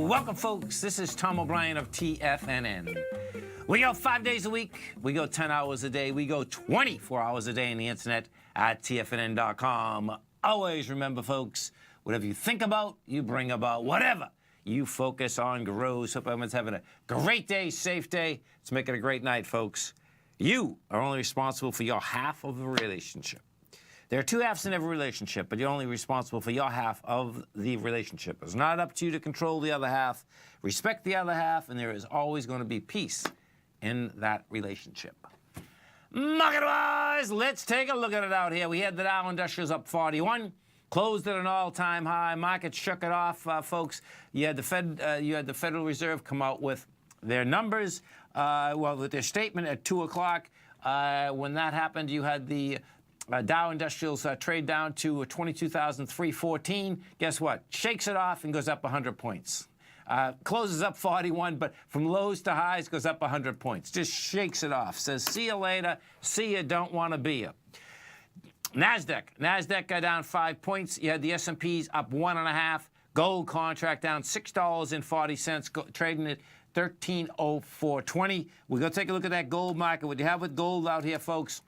Welcome, folks. This is Tom O'Brien of TFNN. We go 5 days a week. We go 10 hours a day. We go 24 hours a day on the internet at TFNN.com. Always remember, folks, whatever you think about, you bring about. Whatever you focus on grows. Hope everyone's having a great day, safe day. Let's make it a great night, folks. You are only responsible for your half of the relationship. There are two halves in every relationship, but you're only responsible for your half of the relationship. It's not up to you to control the other half. Respect the other half, and there is always going to be peace in that relationship. Market-wise, let's take a look at it out here. We had the Dow Industrials up 41, closed at an all-time high. Market shook it off, folks. You had the Federal Reserve come out with their numbers, with their statement at 2 o'clock. When that happened, you had the Dow Industrials trade down to 22,314. Guess what? Shakes it off and goes up 100 points. Closes up 41, but from lows to highs goes up 100 points. Just shakes it off. Says, see you later. See you, don't want to be you. NASDAQ got down 5 points. You had the S&Ps up 1.5. Gold contract down $6.40, trading at 1304.20. We're going to take a look at that gold market. What do you have with gold out here, folks?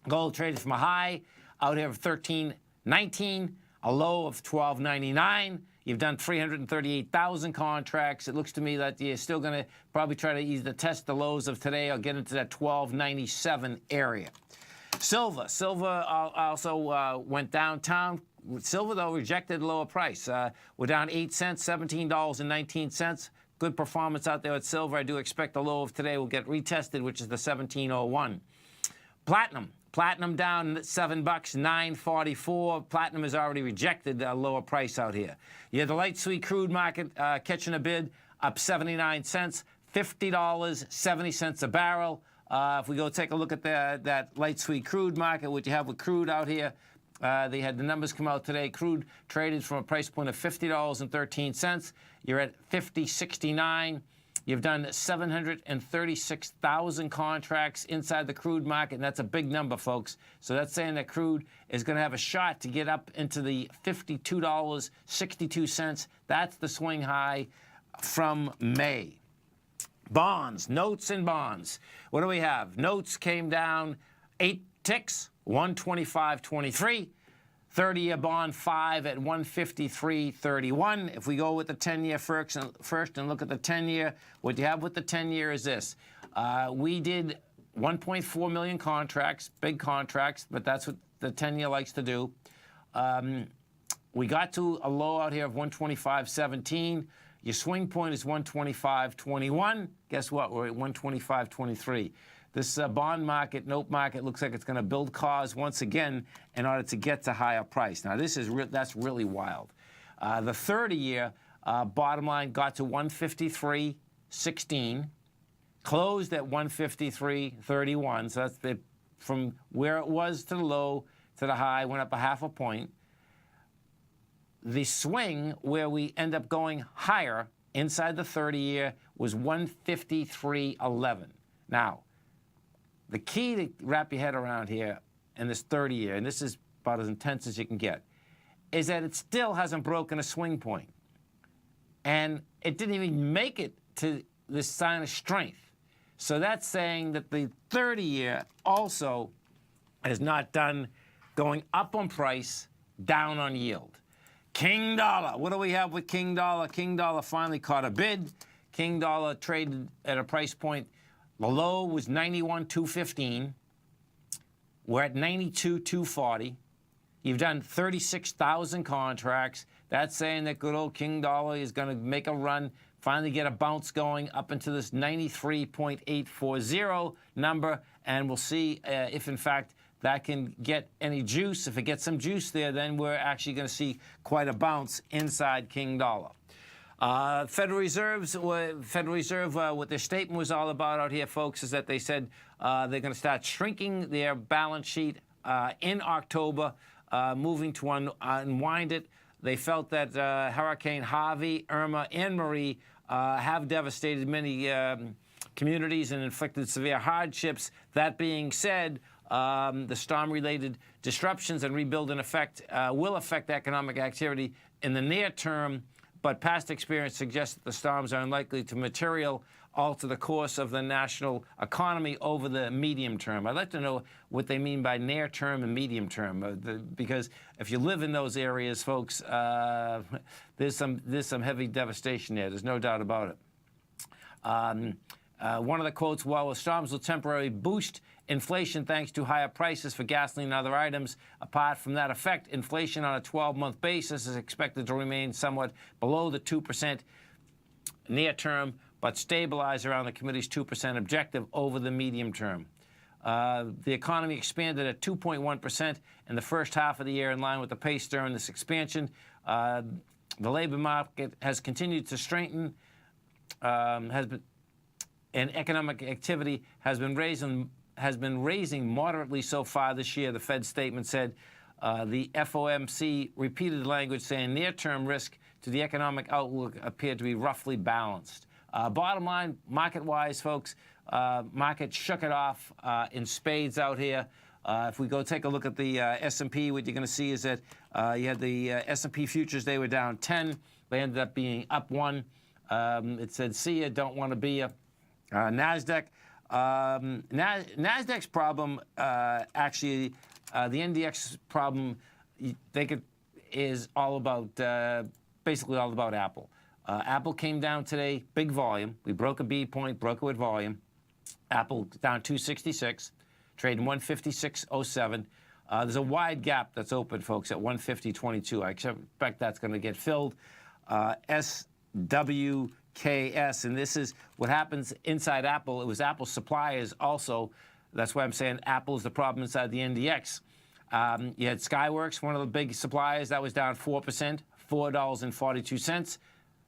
Gold traded from a high out here of 13.19, a low of 12.99. You've done 338,000 contracts. It looks to me that you're still going to probably try to either test the lows of today or get into that 12.97 area. Silver also went downtown. Silver, though, rejected the lower price. We're down 8 cents, $17.19. Good performance out there at silver. I do expect the low of today will get retested, which is the 17.01. Platinum down $7, $9.44. Platinum has already rejected a lower price out here. You had the light sweet crude market catching a bid, up 79 cents, $50.70 a barrel. If we go take a look at that light sweet crude market, what you have with crude out here, they had the numbers come out today. Crude traded from a price point of $50.13. You're at $50.69. You've done 736,000 contracts inside the crude market, and that's a big number, folks. So that's saying that crude is going to have a shot to get up into the $52.62. That's the swing high from May. Bonds, notes and bonds. What do we have? Notes came down 8 ticks, 125.23. 30-year bond 5 at 153.31. If we go with the 10-year first and look at the 10-year, what you have with the 10-year is this. We did 1.4 million contracts, big contracts, but that's what the 10-year likes to do. We got to a low out here of 125.17. Your swing point is 125.21. Guess what? We're at 125.23. This bond market, note market, looks like it's going to build cause once again in order to get to higher price. Now, that's really wild. The 30-year bottom line got to 153.16, closed at 153.31. So that's from where it was to the low to the high, went up a half a point. The swing where we end up going higher inside the 30-year was 153.11. Now, the key to wrap your head around here in this 30-year, and this is about as intense as you can get, is that it still hasn't broken a swing point. And it didn't even make it to this sign of strength. So that's saying that the 30-year also is not done going up on price, down on yield. King dollar. What do we have with King dollar? King dollar finally caught a bid. King dollar traded at a price point. The low was 91.215. We're at 92.240. You've done 36,000 contracts. That's saying that good old King dollar is going to make a run, finally get a bounce going up into this 93.840 number, and we'll see if, in fact, that can get any juice. If it gets some juice there, then we're actually going to see quite a bounce inside King dollar. Federal Reserve, what their statement was all about out here, folks, is that they said they're going to start shrinking their balance sheet in October, moving to unwind it. They felt that Hurricane Harvey, Irma, and Marie have devastated many communities and inflicted severe hardships. That being said, The storm-related disruptions and rebuilding effect will affect economic activity in the near term, but past experience suggests that the storms are unlikely to alter the course of the national economy over the medium term. I'd like to know what they mean by near term and medium term, because if you live in those areas, folks, there's some heavy devastation there. There's no doubt about it. One of the quotes, while the storms will temporarily boost inflation thanks to higher prices for gasoline and other items, apart from that effect, inflation on a 12-month basis is expected to remain somewhat below the 2% near term, but stabilize around the committee's 2% objective over the medium term. The economy expanded at 2.1% in the first half of the year, in line with the pace during this expansion. The labor market has continued to strengthen, and economic activity has been raising moderately so far this year, the Fed statement said. The FOMC repeated language saying near-term risk to the economic outlook appeared to be roughly balanced. Bottom line, market-wise, folks, market shook it off in spades out here. If we go take a look at the S&P, what you're going to see is that you had the S&P futures, they were down 10. They ended up being up 1. It said, see ya, don't want to be ya. NASDAQ. NASDAQ's problem, actually, the NDX problem, is all about, basically all about Apple. Apple came down today, big volume. We broke a B point, broke it with volume. Apple down 266, trading 156.07. There's a wide gap that's open, folks, at 150.22. I expect that's going to get filled. SWKS, and this is what happens inside Apple. It was Apple suppliers also. That's why I'm saying Apple is the problem inside the NDX. You had Skyworks, one of the big suppliers, that was down 4%, $4.42.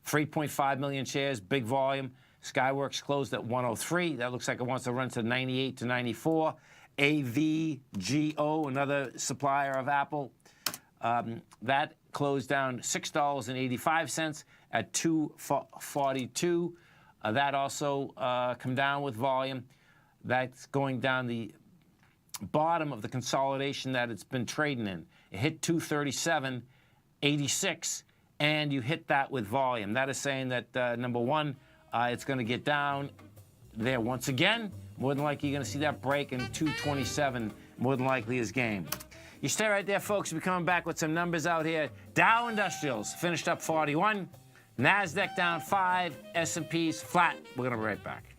3.5 million shares, big volume. Skyworks closed at 103. That looks like it wants to run to 98 to 94. AVGO, another supplier of Apple, that closed down $6.85 at 242. That also come down with volume. That's going down the bottom of the consolidation that it's been trading in. It hit 237.86, and you hit that with volume. That is saying that, number one, it's going to get down there once again. More than likely, you're going to see that break in 227, more than likely is game. You stay right there, folks. We're coming back with some numbers out here. Dow Industrials finished up 41. NASDAQ down 5. S&P's flat. We're going to be right back.